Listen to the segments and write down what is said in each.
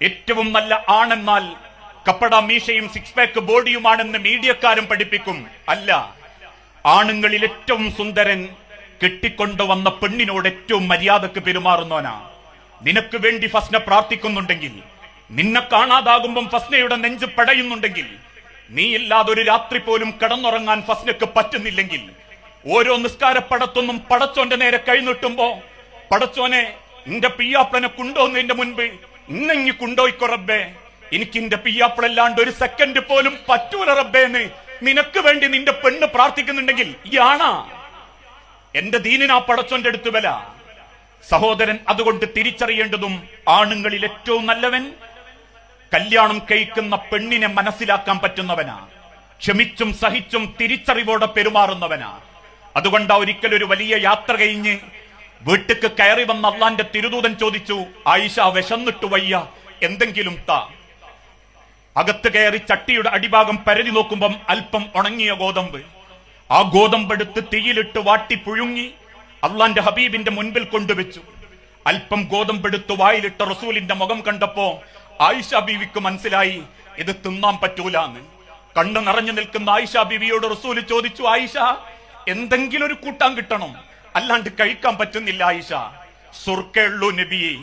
ഏറ്റവും നല്ല ആണെന്നാൽ കപ്പട മീശയും six pack ബോഡിയുമാണെന്ന് മീഡിയക്കാരും പഠിപ്പിക്കും. അല്ല, ആണുങ്ങളിൽ ഏറ്റവും സുന്ദരൻ കെട്ടിക്കൊണ്ടുവന്ന പെണ്ണിനോട് ഏറ്റവും മര്യാദക്ക് പെരുമാറുന്നവനാ. നിനക്ക് വേണ്ടി ഫസ്ന പ്രാർത്ഥിക്കുന്നുണ്ടെങ്കിൽ, നിന്നെ കാണാതാകുമ്പം ഫസ്നയുടെ നെഞ്ച് പടയുന്നുണ്ടെങ്കിൽ, നീ ഇല്ലാതെ ഒരു രാത്രി പോലും കിടന്നുറങ്ങാൻ ഫസ്നക്ക് പറ്റുന്നില്ലെങ്കിൽ, ഓരോ നിസ്കാരപ്പടത്തൊന്നും പടച്ചോന്റെ നേരെ കൈനീട്ടുമ്പോ, പടച്ചോനെ നിന്റെ പിയ്യാപ്പളനെ കൊണ്ടോന്നതിന്റെ മുൻപ് ഇന്നെങ്ങി കൊണ്ടോയിക്കോ റബ്ബേ, എനിക്ക് എന്റെ പിയ്യാപ്പളല്ലാണ്ട് ഒരു സെക്കൻഡ് പോലും പറ്റൂല റബ്ബേന്ന് നിനക്ക് വേണ്ടി നിന്റെ പെണ്ണ് പ്രാർത്ഥിക്കുന്നുണ്ടെങ്കിൽ ഈ ആണാ എന്റെ ദീനിനാ പടച്ചോന്റെ അടുത്ത് വില. സഹോദരൻ, അതുകൊണ്ട് തിരിച്ചറിയേണ്ടതും ആണുങ്ങളിൽ ഏറ്റവും നല്ലവൻ കല്യാണം കഴിക്കുന്ന പെണ്ണിനെ മനസ്സിലാക്കാൻ പറ്റുന്നവനാ, ക്ഷമിച്ചും സഹിച്ചും തിരിച്ചറിവോടെ പെരുമാറുന്നവനാ. അതുകൊണ്ടാ ഒരിക്കൽ ഒരു വലിയ യാത്ര കഴിഞ്ഞ് വീട്ടിക്ക് കയറി വന്ന അള്ളാന്റെ തിരുദൂതൻ ചോദിച്ചു, ആയിഷ വിശന്നിട്ട് വയ്യ, എന്തെങ്കിലും താ. അകത്ത് കയറി ചട്ടിയുടെ അടിഭാഗം പരതി നോക്കുമ്പം അല്പം ഉണങ്ങിയ ഗോതമ്പ്. ആ ഗോതമ്പെടുത്ത് തീയിലിട്ട് വാട്ടി പുഴുങ്ങി അള്ളാന്റെ ഹബീബിന്റെ മുൻപിൽ കൊണ്ടുവച്ചു. അല്പം ഗോതമ്പെടുത്ത് വായിലിട്ട റസൂലിന്റെ മുഖം കണ്ടപ്പോ ആയിഷ ബീവിക്ക് മനസ്സിലായി ഇത് തിന്നാൻ പറ്റൂലാന്ന്. കണ്ണു നിറഞ്ഞു നിൽക്കുന്ന ആയിഷ ബീവിയോട് റസൂല് ചോദിച്ചു, ആയിഷ എന്തെങ്കിലും ഒരു കൂട്ടാൻ കിട്ടണം, അല്ലാണ്ട് കഴിക്കാൻ പറ്റുന്നില്ല ആയിഷ. സുർക്കയുള്ളൂ നബിയെ.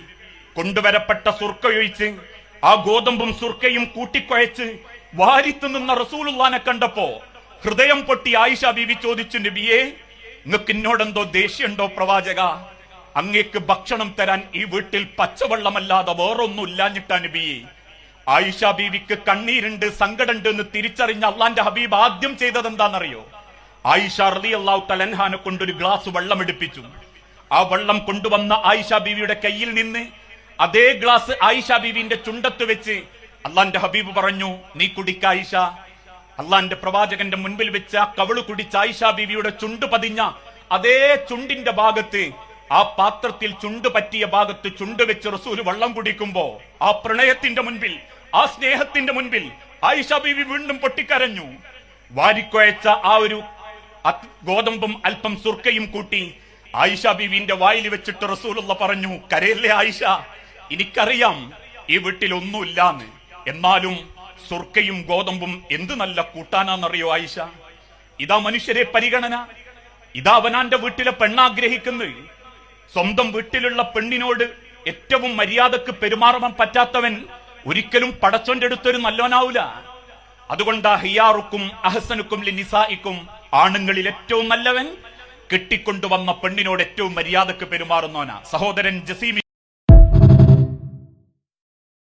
കൊണ്ടുവരപ്പെട്ട സുർക്കയൊഴിച്ച് ആ ഗോതമ്പും സുർക്കയും കൂട്ടിക്കുഴച്ച് വാരിത്തു നിന്ന റസൂലുള്ളാനെ കണ്ടപ്പോ ഹൃദയം പൊട്ടി ആയിഷ ബീവി ചോദിച്ചു, നബിയെ നിങ്ങൾക്ക് എന്നോടെന്തോ ദേഷ്യമുണ്ടോ പ്രവാചക? അങ്ങേക്ക് ഭക്ഷണം തരാൻ ഈ വീട്ടിൽ പച്ചവെള്ളമല്ലാതെ വേറൊന്നും ഇല്ലാഞ്ഞിട്ടാ നബിയെ. ആയിഷ ബീവിക്ക് കണ്ണീരുണ്ട്, സങ്കടമുണ്ട് എന്ന് തിരിച്ചറിഞ്ഞ അള്ളാന്റെ ഹബീബ് ആദ്യം ചെയ്തത് എന്താണെന്നറിയോ? ആയിഷ റളിയല്ലാഹു തആല അൻഹാനെ കൊണ്ടൊരു ഗ്ലാസ് വെള്ളം എടുപ്പിച്ചു. ആ വെള്ളം കൊണ്ടുവന്ന ആയിഷ ബീവിയുടെ കയ്യിൽ നിന്ന് അതേ ഗ്ലാസ് ആയിഷ ബീവിന്റെ ചുണ്ടത്ത് വെച്ച് അള്ളാന്റെ ഹബീബ് പറഞ്ഞു, നീ കുടിക്ക ആയിഷ. അള്ളാന്റെ പ്രവാചകന്റെ മുൻപിൽ വെച്ച് ആ കവിള് കുടിച്ച ആയിഷ ബീവിയുടെ ചുണ്ട് പതിഞ്ഞ അതേ ചുണ്ടിന്റെ ഭാഗത്ത്, ആ പാത്രത്തിൽ ചുണ്ട് പറ്റിയ ഭാഗത്ത് ചുണ്ട് വെച്ച് റസൂൽ വെള്ളം കുടിക്കുമ്പോ ആ പ്രണയത്തിന്റെ മുൻപിൽ, ആ സ്നേഹത്തിന്റെ മുൻപിൽ ആയിഷ ബീവി വീണ്ടും പൊട്ടിക്കരഞ്ഞു. വാരിക്കുഴച്ച ആ ഒരു ഗോതമ്പും അല്പം സുർക്കയും കൂട്ടി ആയിഷ ബീവിന്റെ വായിൽ വെച്ചിട്ട് റസൂലുള്ള പറഞ്ഞു, കരയല്ലേ ആയിഷ, എനിക്കറിയാം ഈ വീട്ടിൽ ഒന്നുമില്ലാന്ന്, എന്നാലും സുർക്കയും ഗോതമ്പും എന്ത് നല്ല കൂട്ടാനാന്നറിയോ ആയിഷ? ഇതാ മനുഷ്യരെ പരിഗണന, ഇതാ അവനാന്റെ വീട്ടിലെ പെണ്ണാഗ്രഹിക്കുന്നത്. സ്വന്തം വീട്ടിലുള്ള പെണ്ണിനോട് ഏറ്റവും മര്യാദക്ക് പെരുമാറാൻ പറ്റാത്തവൻ ഒരിക്കലും പടച്ചോന്റെ അടുത്തൊരു നല്ലോനാവൂല. അതുകൊണ്ടാ ഹിയാറുക്കും അഹ്സനുക്കും ലിനിസായിക്കും, ആണുങ്ങളിൽ ഏറ്റവും നല്ലവൻ കെട്ടിക്കൊണ്ടുവന്ന പെണ്ണിനോട് ഏറ്റവും മര്യാദക്ക് പെരുമാറുന്നവനാ. സഹോദരൻ ജസീം